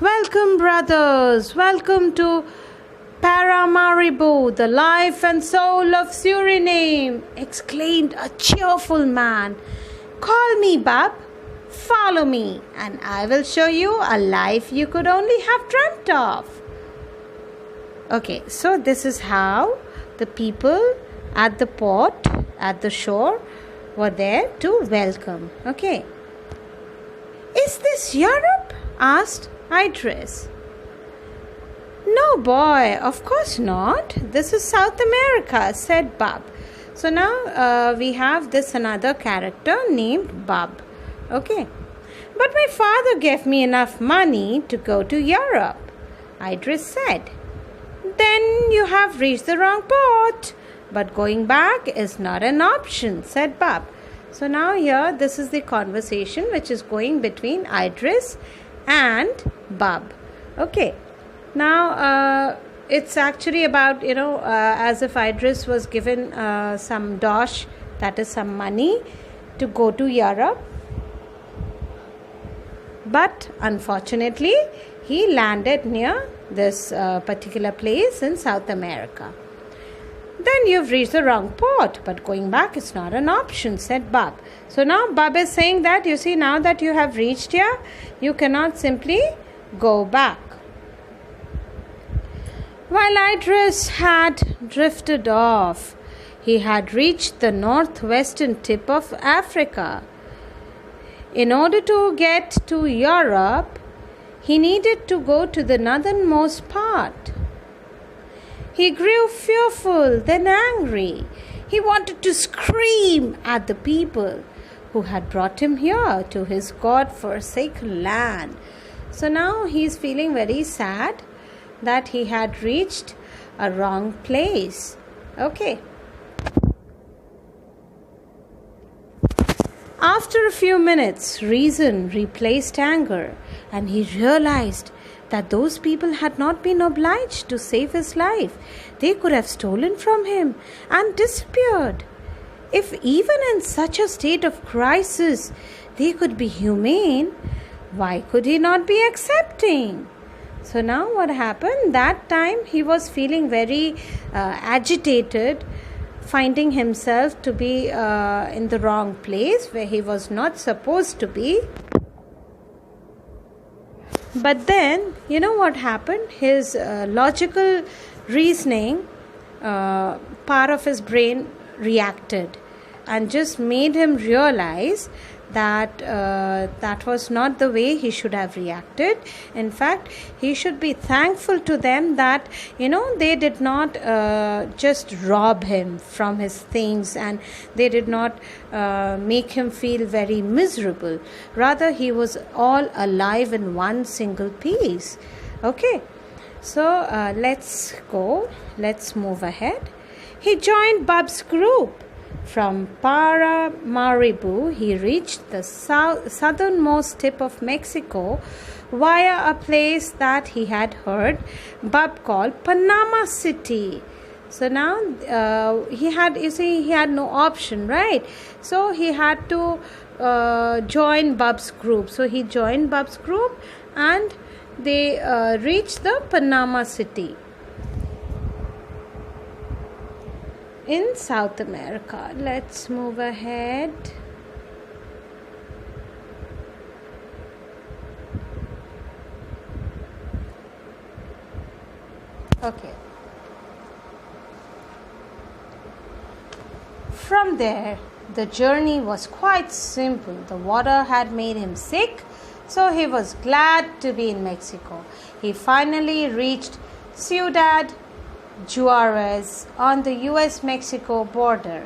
Welcome, brothers. Welcome to Paramaribo, the life and soul of Suriname, exclaimed a cheerful man. Call me, Bab. Follow me, and I will show you a life you could only have dreamt of. Okay, so this is how the people at the port, at the shore, were there to welcome. Okay. Is this Europe? Asked Idris. No, boy, of course not. This is South America, said Bab. So now we have this another character named Bab. Okay. But my father gave me enough money to go to Europe, Idris said. Then you have reached the wrong port. But going back is not an option, said Bab. So now here this is the conversation which is going between Idris and Bab. Okay. Now it's actually about, as if Idris was given some dosh, that is some money, to go to Europe. But unfortunately, he landed near this particular place in South America. Then you've reached the wrong port, but going back is not an option, said Bab. So now Bab is saying that, you see, now that you have reached here, you cannot simply go back. While Idris had drifted off, he had reached the northwestern tip of Africa. In order to get to Europe, he needed to go to the northernmost part. He grew fearful, then angry. He wanted to scream at the people who had brought him here to his God-forsaken land. So now he is feeling very sad that he had reached a wrong place. Okay. After a few minutes, reason replaced anger, and he realized that those people had not been obliged to save his life. They could have stolen from him and disappeared. If even in such a state of crisis they could be humane, why could he not be accepting? So now what happened? That time he was feeling very agitated, finding himself to be in the wrong place where he was not supposed to be. But then, you know what happened? His logical reasoning, part of his brain reacted and just made him realize that that was not the way he should have reacted. In fact, he should be thankful to them that, they did not just rob him from his things, and they did not make him feel very miserable. Rather, he was all alive in one single piece. Okay, so let's move ahead. He joined Bab's group. From Paramaribo, he reached the southernmost tip of Mexico via a place that he had heard Bab called Panama City. So now he had no option, right? So he had to join Bab's group. So he joined Bab's group and they reached the Panama City in South America. Let's move ahead. Okay. From there, the journey was quite simple. The water had made him sick, so he was glad to be in Mexico. He finally reached Ciudad Juarez on the US-Mexico border.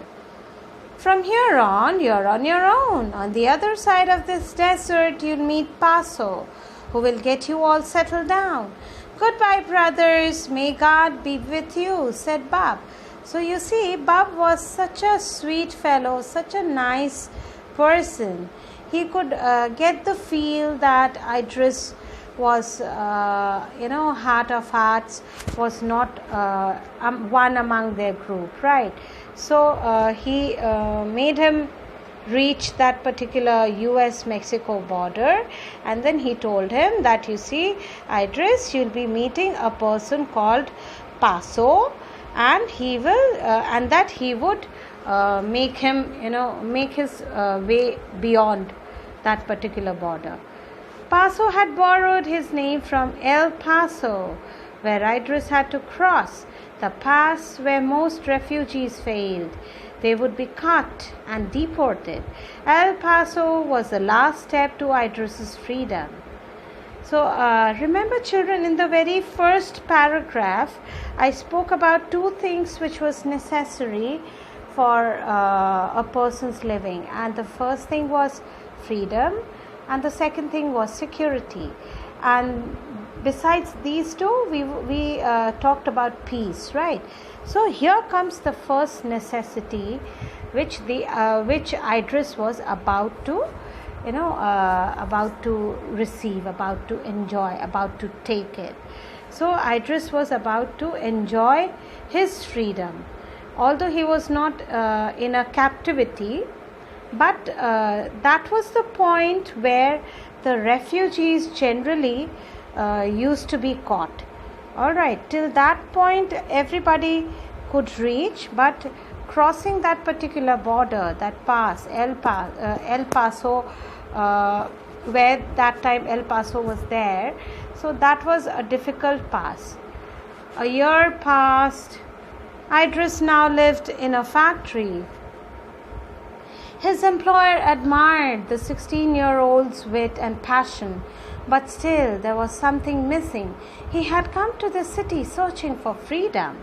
From here on, you're on your own. On the other side of this desert, you'll meet Paso, who will get you all settled down. Goodbye, brothers. May God be with you, said Bab. So you see, Bab was such a sweet fellow, such a nice person. He could get the feel that Idris was, heart of hearts, was not one among their group, right? So he made him reached that particular US-Mexico border, and then he told him that, you see, Idris, you'll be meeting a person called Paso, and he will and that he would make his way beyond that particular border. Paso had borrowed his name from El Paso, where Idris had to cross, the pass where most refugees failed. They would be caught and deported. El Paso was the last step to Idris's freedom. So remember, children, in the very first paragraph, I spoke about two things which was necessary for a person's living. And the first thing was freedom, and the second thing was security. And besides these two, we talked about peace, right? So here comes the first necessity which Idris was about to receive, about to enjoy, about to take it. So Idris was about to enjoy his freedom, although he was not in a captivity, but that was the point where the refugees generally used to be caught. All right, till that point everybody could reach, but crossing that particular border, that pass, El Paso, where that time El Paso was there, so that was a difficult pass. A year passed. Idris now lived in a factory. His employer admired the 16-year-old's wit and passion, but still there was something missing. He had come to the city searching for freedom,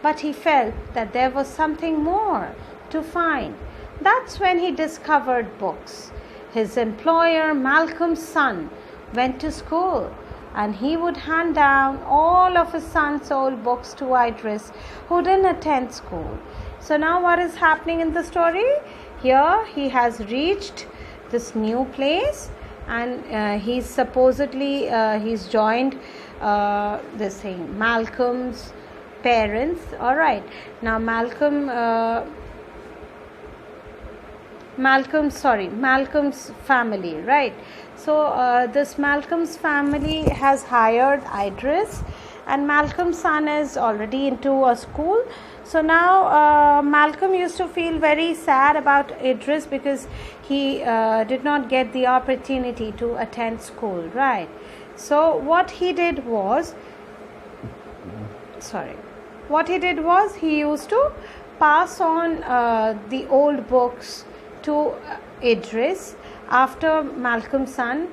but he felt that there was something more to find. That's when he discovered books. His employer, Malcolm's son, went to school, and he would hand down all of his son's old books to Idris, who didn't attend school. So now what is happening in the story? Here he has reached this new place, and he's supposedly he's joined this thing, Malcolm's parents. All right, now Malcolm's family, right? So this Malcolm's family has hired Idris, and Malcolm's son is already into a school. So now Malcolm used to feel very sad about Idris because he did not get the opportunity to attend school, right? So what he did was he used to pass on the old books to Idris after Malcolm's son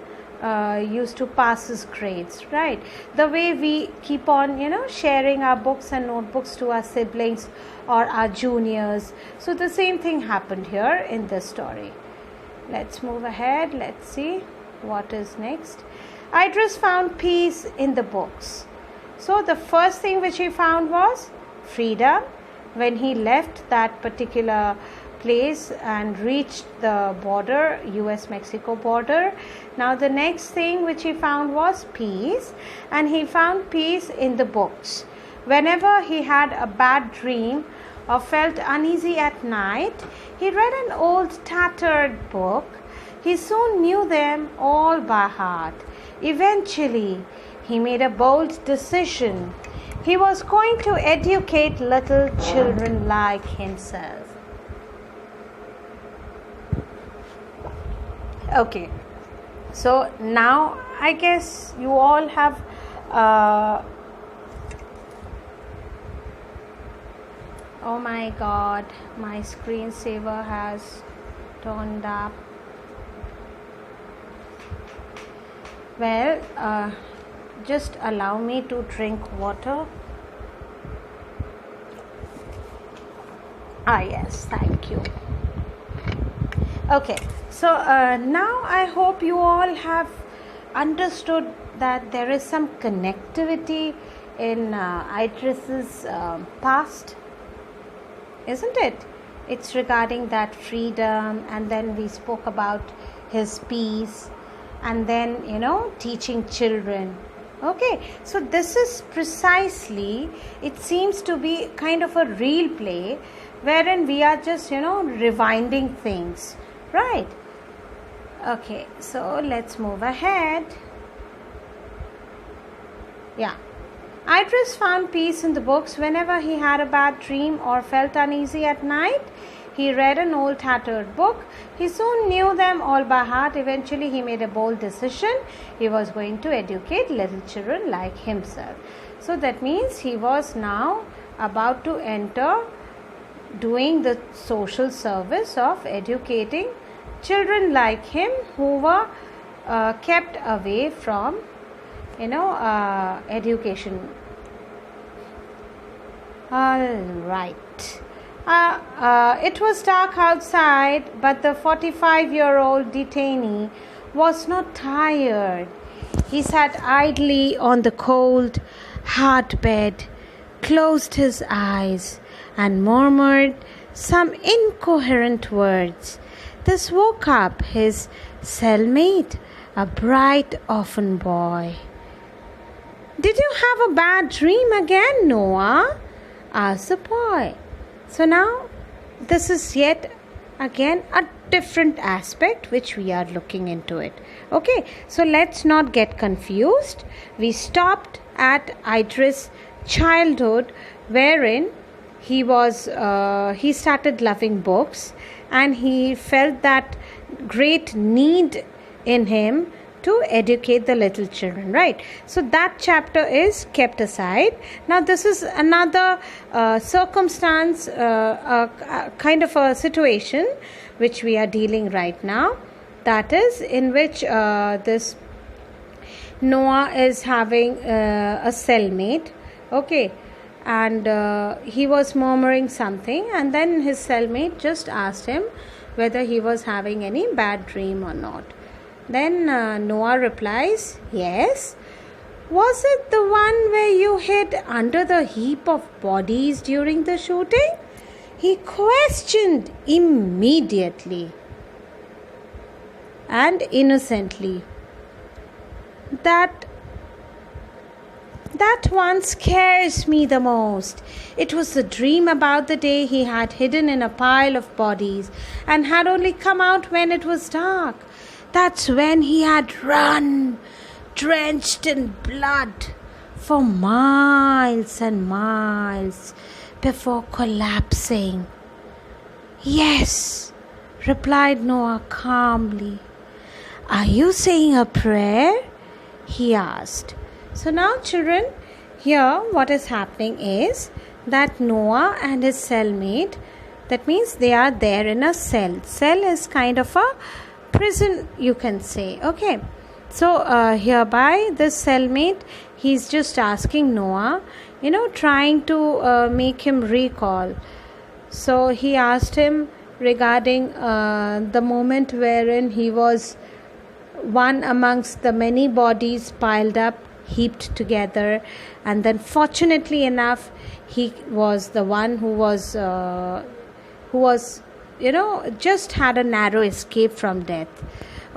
used to pass his grades, right? The way we keep on, sharing our books and notebooks to our siblings or our juniors. So the same thing happened here in this story. Let's move ahead. Let's see what is next. Idris found peace in the books. So the first thing which he found was freedom when he left that particular place and reached the border, US-Mexico border. Now the next thing which he found was peace, and he found peace in the books. Whenever he had a bad dream or felt uneasy at night, he read an old tattered book. He soon knew them all by heart. Eventually, he made a bold decision. He was going to educate little children like himself. Okay, so now I guess you all have oh my god, my screensaver has turned up. Well, just allow me to drink water. Yes, thank you. Okay, so now I hope you all have understood that there is some connectivity in Idris's past, isn't it? It's regarding that freedom, and then we spoke about his peace, and then teaching children. Okay, so this is precisely, it seems to be kind of a real play wherein we are just rewinding things, right? Okay, so let's move ahead. Yeah. Idris found peace in the books. Whenever he had a bad dream or felt uneasy at night, he read an old tattered book. He soon knew them all by heart. Eventually, he made a bold decision. He was going to educate little children like himself. So that means he was now about to enter doing the social service of educating children like him who were kept away from education. All right. It was dark outside, but the 45-year-old detainee was not tired. He sat idly on the cold, hard bed, closed his eyes, and murmured some incoherent words. This woke up his cellmate, a bright orphan boy. "Did you have a bad dream again, Noah?" asked the boy. So now this is yet again a different aspect which we are looking into it. Okay, so let's not get confused. We stopped at Idris' childhood, wherein he started loving books, and he felt that great need in him to educate the little children, right? So that chapter is kept aside. Now this is another circumstance, kind of a situation which we are dealing right now, that is in which this Noah is having a cellmate, okay, and he was murmuring something, and then his cellmate just asked him whether he was having any bad dream or not. Then Noah replies, "Yes." "Was it the one where you hid under the heap of bodies during the shooting?" he questioned immediately and innocently. That one scares me the most. It was the dream about the day he had hidden in a pile of bodies and had only come out when it was dark. That's when he had run, drenched in blood, for miles and miles before collapsing. "Yes," replied Noah calmly. "Are you saying a prayer?" he asked. So now, children, here what is happening is that Noah and his cellmate, that means they are there in a cell. Cell is kind of a prison, you can say. Okay, so hereby this cellmate, he's just asking Noah, trying to make him recall. So he asked him regarding the moment wherein he was one amongst the many bodies piled up, heaped together, and then fortunately enough he was the one who was just had a narrow escape from death.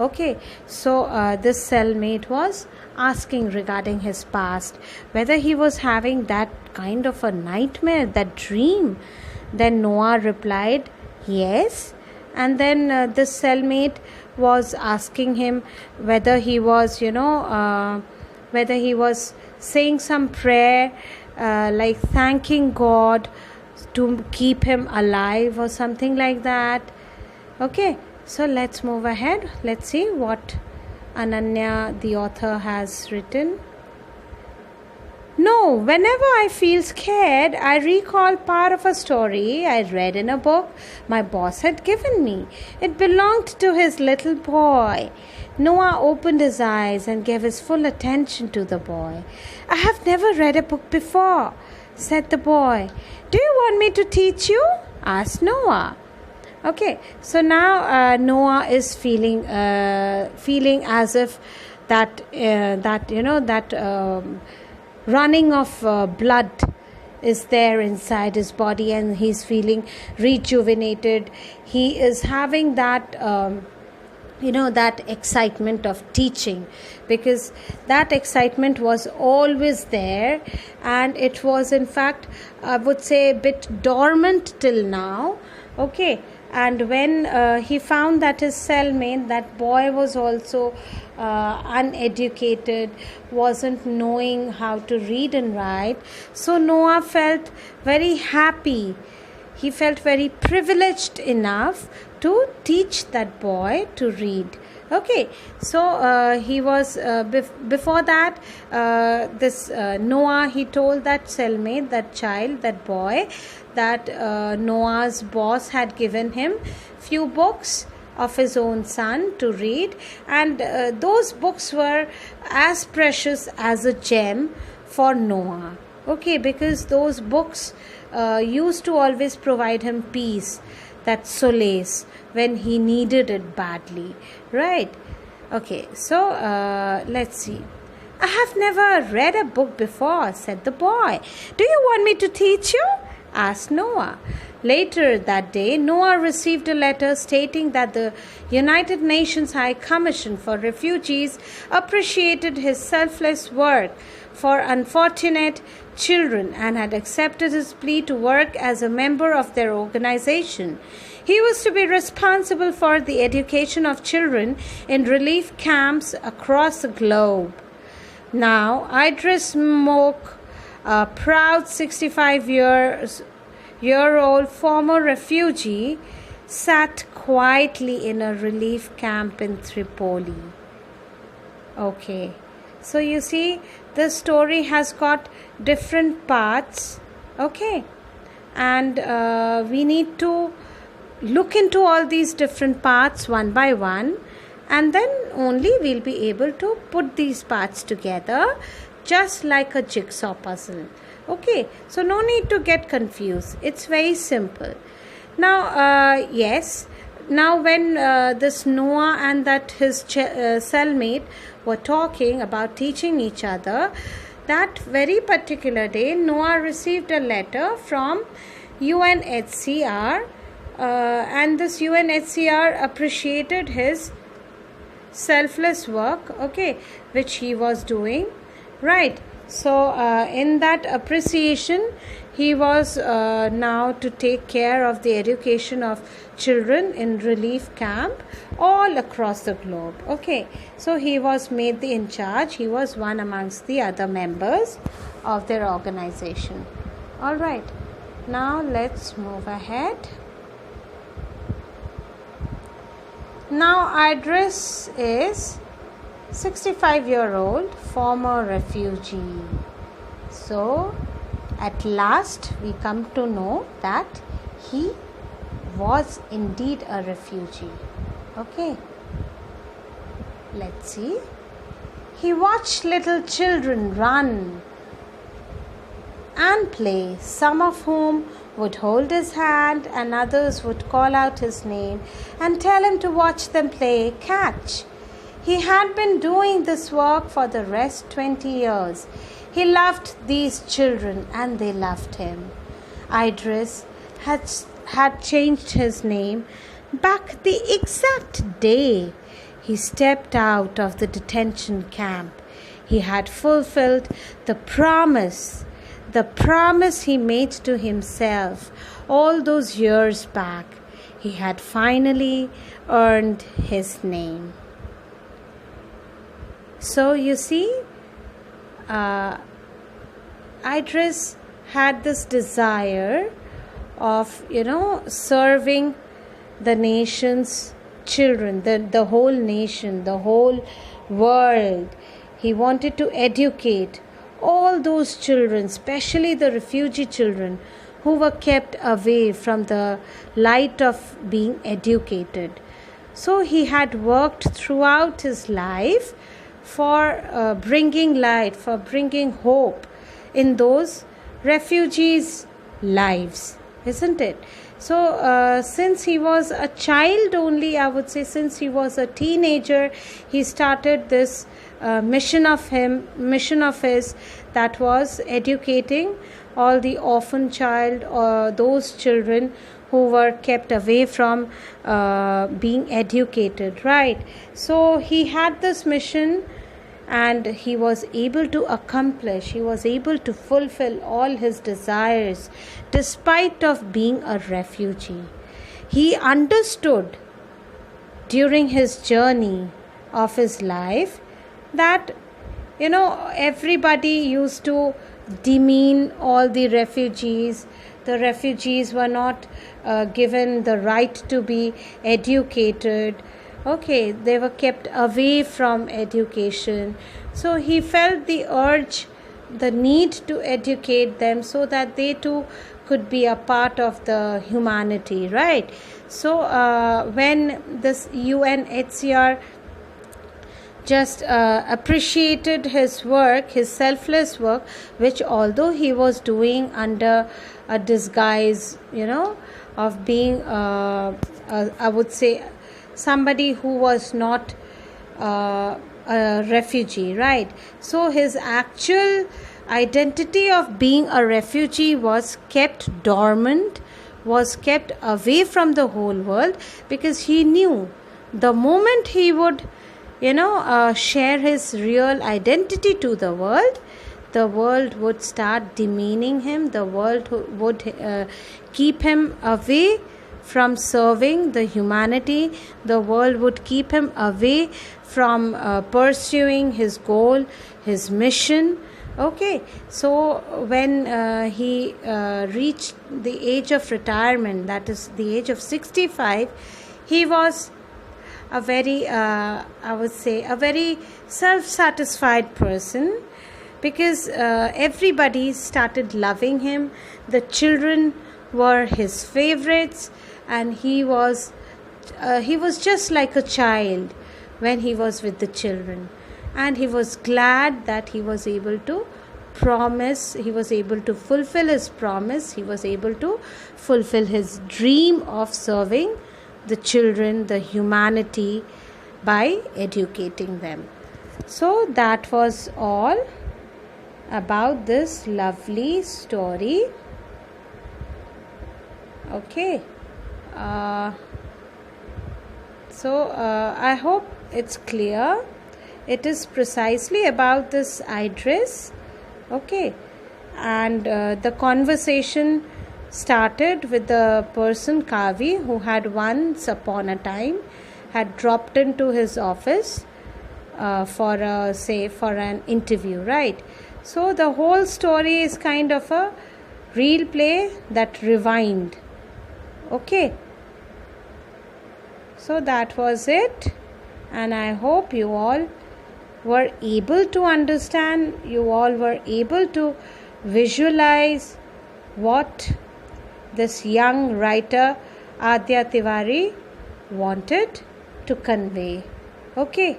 Okay, so this cellmate was asking regarding his past, whether he was having that kind of a nightmare, that dream. Then Noah replied, "Yes." And then this cellmate was asking him whether he was saying some prayer, like thanking God to keep him alive or something like that. Okay, so let's move ahead. Let's see what Ananya, the author, has written. "No, whenever I feel scared, I recall part of a story I read in a book my boss had given me. It belonged to his little boy." Noah opened his eyes and gave his full attention to the boy. "I have never read a book before," said the boy. "Do you want me to teach you?" asked Noah. Okay, so now Noah is feeling as if that running of blood is there inside his body, and he's feeling rejuvenated. He is having that that excitement of teaching, because that excitement was always there, and it was in fact, I would say, a bit dormant till now. Okay, And when he found that his cellmate, that boy, was also uneducated, wasn't knowing how to read and write, so Noah felt very happy. He felt very privileged enough to teach that boy to read. Okay, so he was before that, this Noah, he told that cellmate, that child, that boy, that Noah's boss had given him few books of his own son to read, and those books were as precious as a gem for Noah. Okay, because those books used to always provide him peace, that solace, when he needed it badly, right? Okay, so let's see. I have never read a book before, said the boy. Do you want me to teach you? Asked Noah. Later that day, Noah received a letter stating that the United Nations High Commission for Refugees appreciated his selfless work for unfortunate children and had accepted his plea to work as a member of their organization. He was to be responsible for the education of children in relief camps across the globe. Now, Idris Moke, a proud 65-year-old former refugee, sat quietly in a relief camp in Tripoli. Okay, so you see, the story has got different parts. Okay, and we need to look into all these different parts one by one, and then only we'll be able to put these parts together just like a jigsaw puzzle. Okay, so no need to get confused. It's very simple. Now, yes, now when this Noah and that his cellmate were talking about teaching each other, that very particular day, Noah received a letter from UNHCR, and this UNHCR appreciated his selfless work, okay, which he was doing, right? So in that appreciation, he was now to take care of the education of children in relief camp all across the globe. Okay, so he was made the in charge. He was one amongst the other members of their organization. All right, now let's move ahead. Now Idris is 65-year-old former refugee. So at last we come to know that he was indeed a refugee. Okay, let's see. He watched little children run and play, some of whom would hold his hand and others would call out his name and tell him to watch them play catch. He had been doing this work for the rest 20 years. He loved these children and they loved him. Idris had changed his name back the exact day he stepped out of the detention camp. He had fulfilled the promise he made to himself all those years back. He had finally earned his name. So you see, Idris had this desire of, serving the nation's children, the whole nation, the whole world. He wanted to educate all those children, especially the refugee children who were kept away from the light of being educated. So he had worked throughout his life for bringing light, for bringing hope in those refugees' lives, isn't it? So since he was a child only, I would say since he was a teenager, he started this mission of his, that was educating all the orphan child or those children who were kept away from being educated, right? So he had this mission and he was able to accomplish, he was able to fulfill all his desires despite of being a refugee. he understood during his journey of his life that, everybody used to demean all the refugees. The refugees were not given the right to be educated. Okay, they were kept away from education. So he felt the urge, the need to educate them so that they too could be a part of the humanity, right? So when this UNHCR just appreciated his work, his selfless work, which although he was doing under a disguise, of being, I would say, somebody who was not a refugee, right? So his actual identity of being a refugee was kept dormant, was kept away from the whole world, because he knew the moment he would share his real identity to the world would start demeaning him. The world would keep him away from serving the humanity. The world would keep him away from pursuing his goal, his mission. Okay, so when he reached the age of retirement, that is the age of 65, he was a very, I would say, a very self-satisfied person, because everybody started loving him. The children were his favorites, and he was just like a child when he was with the children. And he was glad that he was able to fulfill his promise. He was able to fulfill his dream of serving the children, the humanity, by educating them. So that was all about this lovely story. Okay. So I hope it's clear. It is precisely about this Idris. Okay. And the conversation started with the person Kavi, who had once upon a time had dropped into his office for an interview, right? So the whole story is kind of a real play that rewind. Okay. So that was it, and I hope you all were able to understand, you all were able to visualize what this young writer Adya Tiwari wanted to convey. Okay,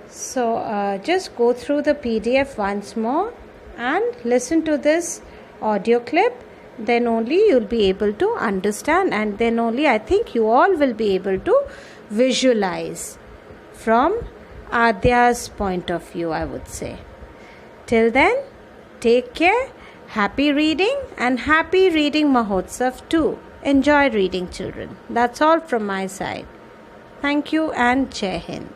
so just go through the PDF once more and listen to this audio clip. Then only you'll be able to understand, and then only I think you all will be able to visualize from Adya's point of view, I would say. Till then, take care, happy reading, and happy reading Mahotsav too. Enjoy reading, children. That's all from my side. Thank you and Jai Hind.